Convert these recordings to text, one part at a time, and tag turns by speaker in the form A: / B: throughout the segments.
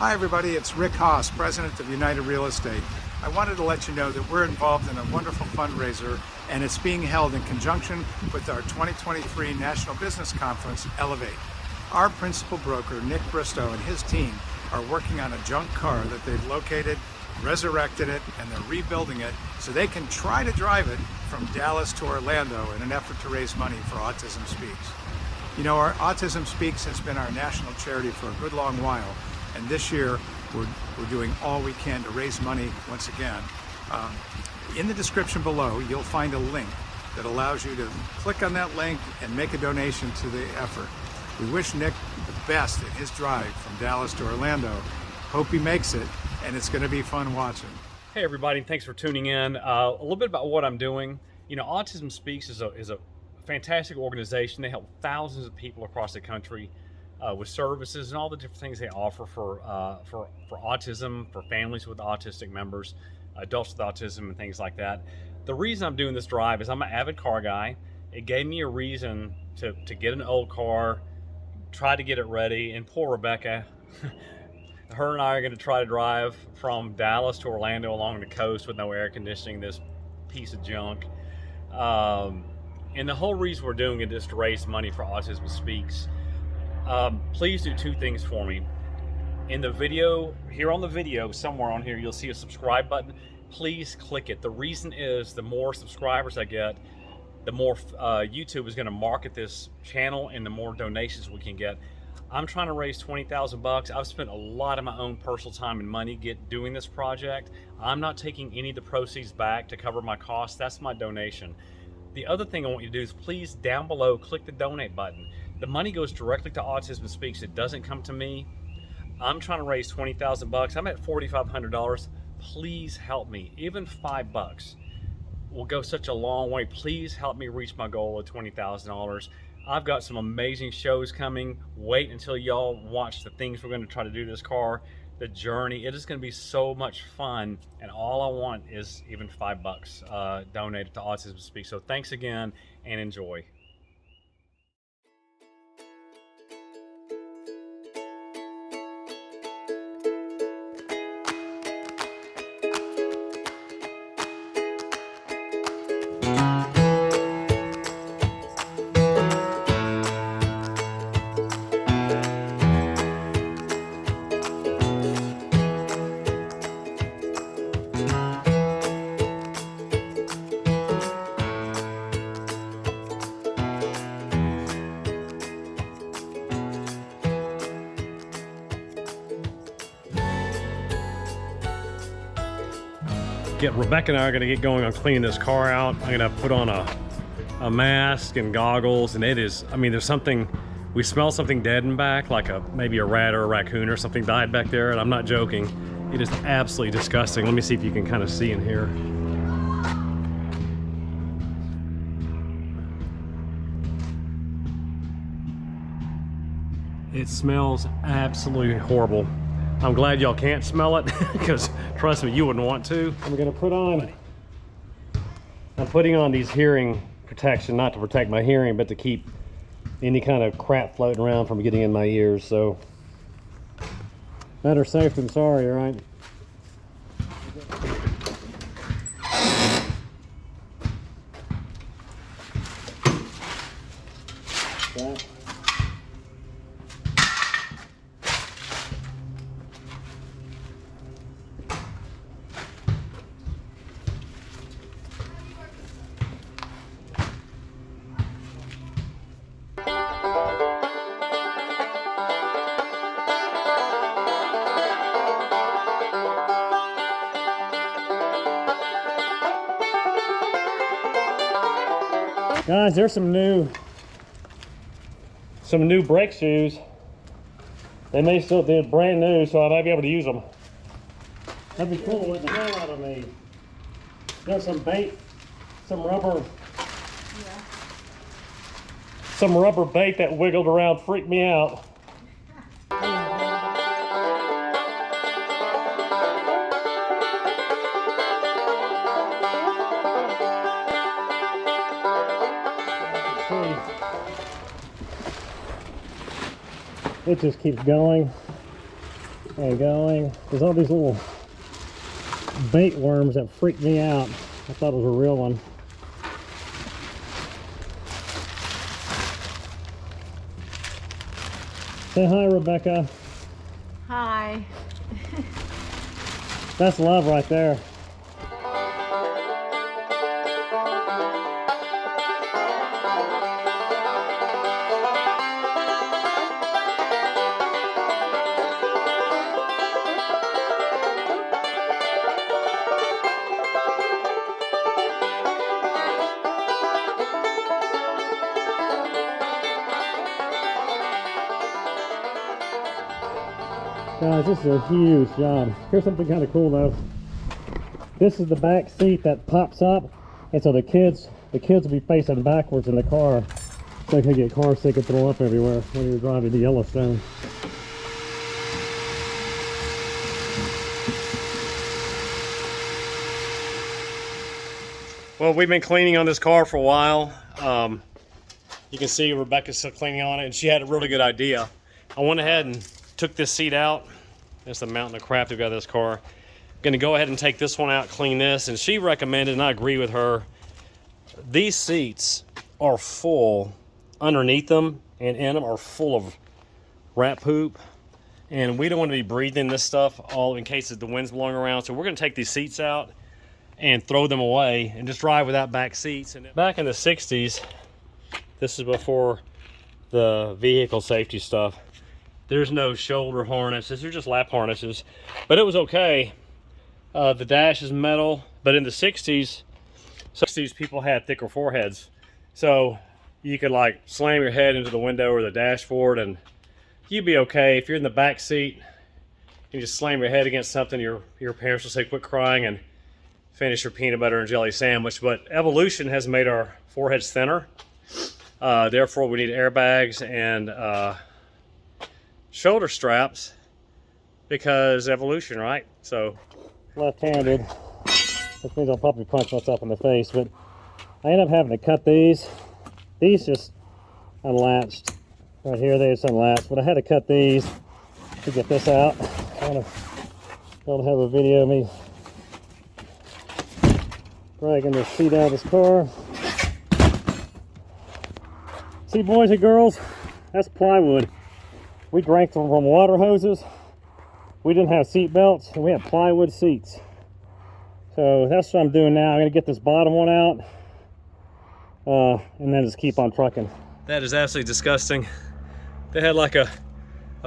A: Hi everybody, it's Rick Haas, President of United Real Estate. I wanted to let you know that we're involved in a wonderful fundraiser, and it's being held in conjunction with our 2023 National Business Conference, Elevate. Our principal broker, Nick Bristow, and his team are working on a junk car that they've located, resurrected it, and they're rebuilding it so they can try to drive it from Dallas to Orlando in an effort to raise money for Autism Speaks. You know, our Autism Speaks has been our national charity for a good long while, and this year we're doing all we can to raise money once again. In the description below, you'll find a link that allows you to click on that link and make a donation to the effort. We wish Nick the best in his drive from Dallas to Orlando. Hope he makes it, and it's going to be fun watching.
B: Hey everybody, thanks for tuning in. A little bit about what I'm doing. You know, Autism Speaks is a fantastic organization. They help thousands of people across the country with services and all the different things they offer for autism, for families with autistic members, adults with autism and things like that. The reason I'm doing this drive is I'm an avid car guy. It gave me a reason to get an old car, try to get it ready, and poor Rebecca, her and I are going to try to drive from Dallas to Orlando along the coast with no air conditioning, this piece of junk. And the whole reason we're doing it is to raise money for Autism Speaks. Please do two things for me. In the video, here on the video, somewhere on here, you'll see a subscribe button. Please click it. The reason is the more subscribers I get, the more YouTube is going to market this channel and the more donations we can get. I'm trying to raise 20,000 bucks. I've spent a lot of my own personal time and money doing this project. I'm not taking any of the proceeds back to cover my costs. That's my donation. The other thing I want you to do is please down below click the donate button. The money goes directly to Autism Speaks. It doesn't come to me. I'm trying to raise 20,000 bucks. I'm at $4,500. Please help me. Even $5 will go such a long way. Please help me reach my goal of $20,000. I've got some amazing shows coming. Wait until y'all watch the things we're going to try to do this car, the journey. It is going to be so much fun, and all I want is even $5 donated to Autism Speaks. So thanks again and enjoy. Rebecca and I are going to get going on cleaning this car out. I'm going to put on a mask and goggles, and it is, I mean, there's something, we smell something dead in back, like maybe a rat or a raccoon or something died back there, and I'm not joking. It is absolutely disgusting. Let me see if you can kind of see in here. It smells absolutely horrible. I'm glad y'all can't smell it, because trust me, you wouldn't want to. I'm putting on these hearing protection, not to protect my hearing, but to keep any kind of crap floating around from getting in my ears. So better safe than sorry, all right? Guys, there's some new brake shoes. They may still be brand new, so I might be able to use them. That'd be cool with the hell out of me. Got some bait, some rubber bait that wiggled around, freaked me out. It just keeps going.
C: and going. There's all these little bait worms that freaked me out. I thought it was a real one. Say hi, Rebecca.
D: Hi.
C: That's love right there. Guys, this is a huge job. Here's something kind of cool though. This is the back seat that pops up, and so the kids will be facing backwards in the car, so they can get car sick and throw up everywhere when you're driving to Yellowstone.
B: Well, we've been cleaning on this car for a while. You can see Rebecca's still cleaning on it, and she had a really good idea. I went ahead and took this seat out. That's the mountain of crap we've got in this car. I'm gonna go ahead and take this one out, clean this, and she recommended, and I agree with her, these seats are full underneath them, and in them are full of rat poop, and we don't want to be breathing this stuff all in case the wind's blowing around. So we're gonna take these seats out and throw them away and just drive without back seats. And back in the 60s, this is before the vehicle safety stuff, there's no shoulder harnesses, they're just lap harnesses, but it was okay. The dash is metal, but in the 60s people had thicker foreheads, so you could like slam your head into the window or the dashboard and you'd be okay. If you're in the back seat, you just slam your head against something, your parents will say quit crying and finish your peanut butter and jelly sandwich. But evolution has made our foreheads thinner, therefore we need airbags and shoulder straps, because evolution, right? So
C: Left-handed, which means I'll probably punch myself in the face, but I end up having to cut these. These just unlatched. Right here, they just unlatched, but I had to cut these to get this out. I don't have a video of me dragging this seat out of this car. See, boys and girls, that's plywood. We drank from water hoses. We didn't have seat belts, and we had plywood seats. So that's what I'm doing now. I'm gonna get this bottom one out, and then just keep on trucking.
B: that is absolutely disgusting. They had like a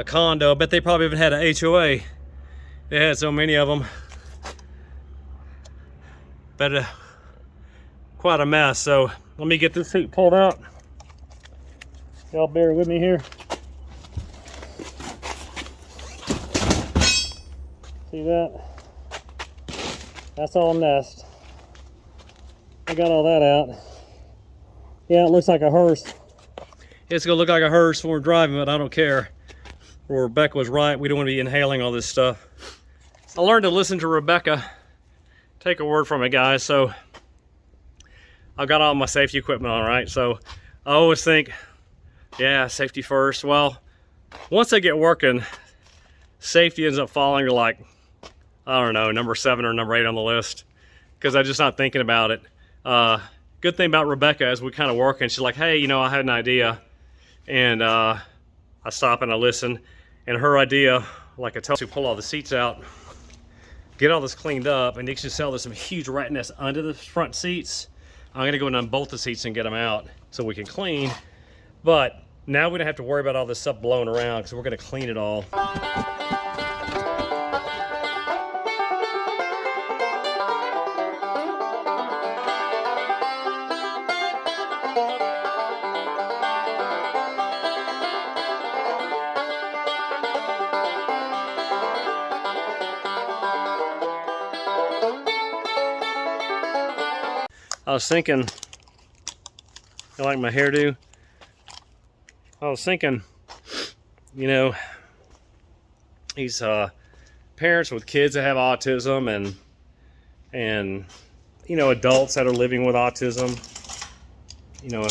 B: condo. I bet they probably even had an HOA. They had so many of them. But quite a mess. So let me get this seat pulled out.
C: Y'all bear with me here. See that? That's all nest. I got all that out. Yeah, it looks like a hearse.
B: It's gonna look like a hearse when we're driving, but I don't care. Rebecca was right. We don't want to be inhaling all this stuff. I learned to listen to Rebecca. Take a word from it, guys. So I've got all my safety equipment on, right? So I always think, yeah, safety first. Well, once I get working, safety ends up falling to like, I don't know, number 7 or number 8 on the list, because I'm just not thinking about it. Good thing about Rebecca is we kind of work, and she's like, hey, you know, I had an idea, and I stop and I listen, and her idea, like I tell you, pull all the seats out, get all this cleaned up, and you can sell there's some huge rat nests under the front seats. I'm gonna go and unbolt the seats and get them out so we can clean. But now we don't have to worry about all this stuff blowing around because we're gonna clean it all. I was thinking, you like my hairdo? I was thinking, you know, these parents with kids that have autism and you know, adults that are living with autism, you know,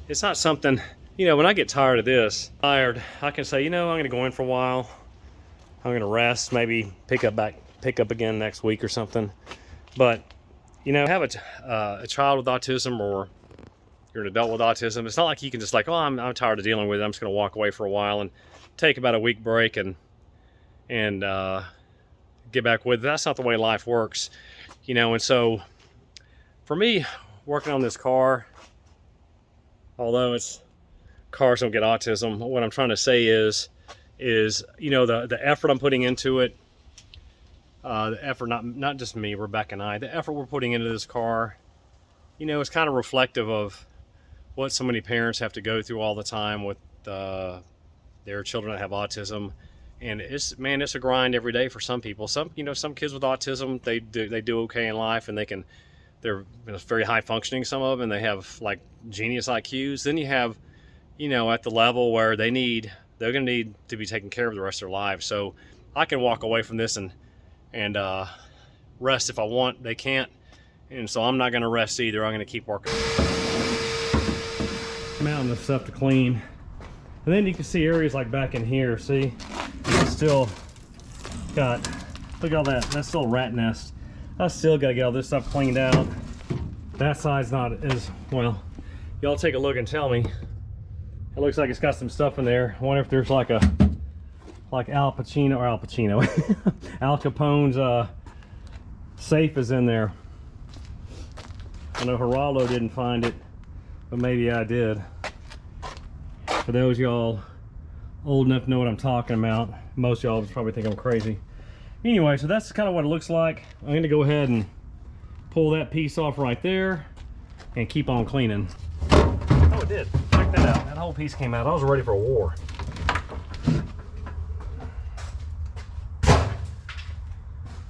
B: it's not something
C: you know, when I get tired of this, I can say, you know, I'm gonna go in for a while. I'm gonna rest, maybe pick up again next week or something. But you know, have a child with autism, or you're an adult with autism. It's not like you can just like, oh, I'm tired of dealing with it. I'm just gonna walk away for a while and take about a week break and get back with it. That's not the way life works, you know. And so for me, working on this car, although cars don't get autism, what I'm trying to say is you know, the effort I'm putting into it, the effort, not just me, Rebecca and I, the effort we're putting into this car, you know, it's kind of reflective of what so many parents have to go through all the time with their children that have autism. And it's a grind every day for some people. Some kids with autism, they do okay in life, and they're very high functioning, some of them, and they have like genius IQs. Then you have, you know, at the level where they're gonna need to be taken care of the rest of their lives. So I can walk away from this and rest if I want. They can't, and so I'm not gonna rest either. I'm gonna keep working. Mountain of stuff to clean. And then you can see areas like back in here, see? It's still got, look at all that, that's still a rat nest. I still gotta get all this stuff cleaned out. That side's not as, well, y'all take a look and tell me. It looks like it's got some stuff in there. I wonder if there's like Al Capone's safe is in there. I know Geraldo didn't find it, but maybe I did. For those y'all old enough to know what I'm talking about, most y'all probably think I'm crazy. Anyway, so that's kind of what it looks like. I'm gonna go ahead and pull that piece off right there and keep on cleaning. Oh, it did. Check that out. That whole piece came out. I was ready for a war.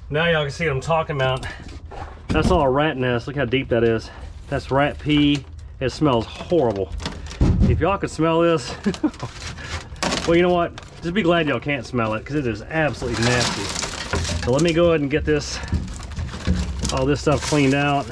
C: Now y'all can see what I'm talking about. That's all a rat nest. Look how deep that is. That's rat pee. It smells horrible. If y'all could smell this, well, you know what? Just be glad y'all can't smell it, because it is absolutely nasty. So let me go ahead and get all this stuff cleaned out.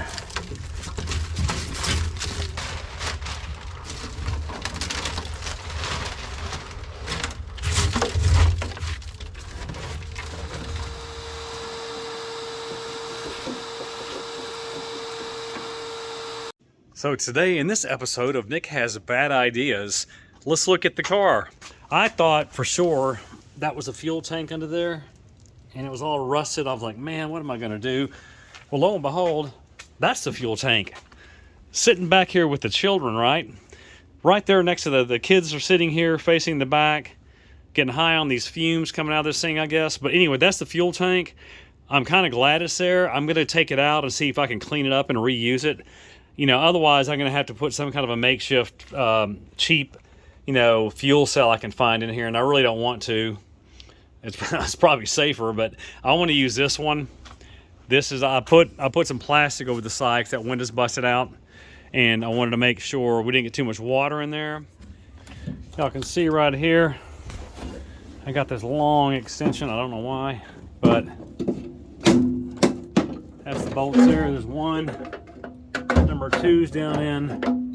C: So today in this episode of Nick Has Bad Ideas, let's look at the car. I thought for sure that was a fuel tank under there, and it was all rusted. I was like, man, what am I gonna do? Well, lo and behold, that's the fuel tank. Sitting back here with the children, right? Right there next to the kids are sitting here facing the back, getting high on these fumes coming out of this thing, I guess. But anyway, that's the fuel tank. I'm kind of glad it's there. I'm gonna take it out and see if I can clean it up and reuse it. You know, otherwise I'm gonna have to put some kind of a makeshift cheap, you know, fuel cell I can find in here, and I really don't want to. It's probably safer, but I want to use this one. This is, I put some plastic over the side because that window's busted out, and I wanted to make sure we didn't get too much water in there. Y'all can see right here, I got this long extension. I don't know why, but that's the bolts there. There's one. Number two's down in.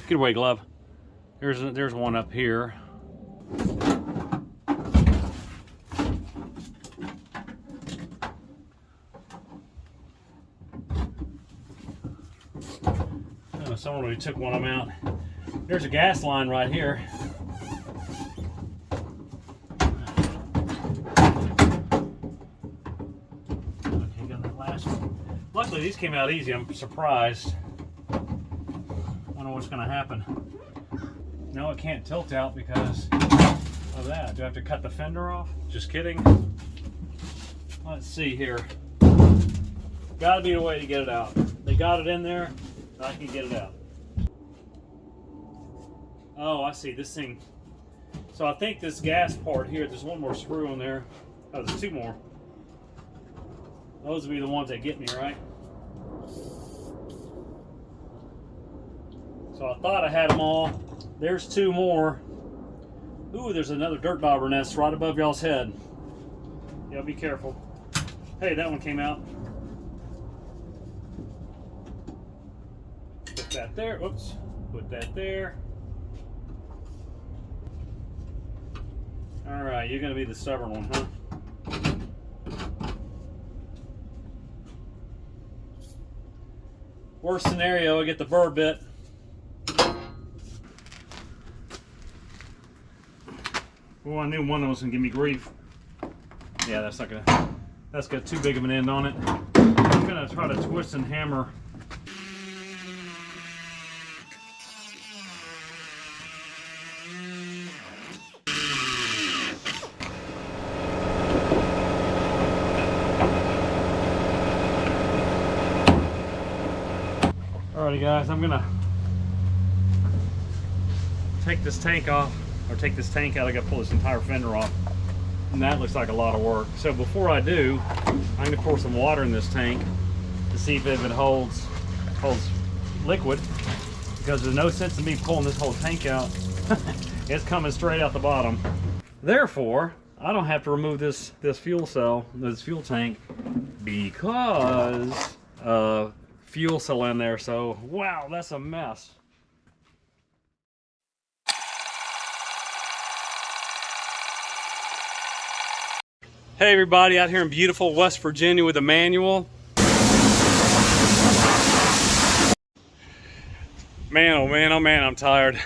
C: Get away, glove. There's one up here. Oh, someone already took one of them out. There's a gas line right here. Okay, got that last one. Luckily, these came out easy. I'm surprised. I wonder what's going to happen. No, it can't tilt out because of that. Do I have to cut the fender off? Just kidding. Let's see here. Gotta be a way to get it out. They got it in there, I can get it out. Oh, I see this thing. So I think this gas part here, there's one more screw in there. Oh, there's two more. Those will be the ones that get me, right? So I thought I had them all. There's two more. Ooh, there's another dirt dauber nest right above y'all's head. Yeah, be careful. Hey, that one came out. Put that there. Oops. Put that there. All right, you're gonna be the stubborn one, huh? Worst scenario, I get the burr bit. Oh, I knew one of those was gonna give me grief. Yeah, that's got too big of an end on it. I'm gonna try to twist and hammer. Alrighty guys, I'm gonna take this tank off, or take this tank out. I gotta pull this entire fender off. And that looks like a lot of work. So before I do, I'm gonna pour some water in this tank to see if it holds liquid, because there's no sense in me pulling this whole tank out. It's coming straight out the bottom. Therefore, I don't have to remove this fuel cell, this fuel tank, because fuel cell in there. So wow, that's a mess. Hey everybody, out here in beautiful West Virginia with Emmanuel. Man, oh man, I'm tired.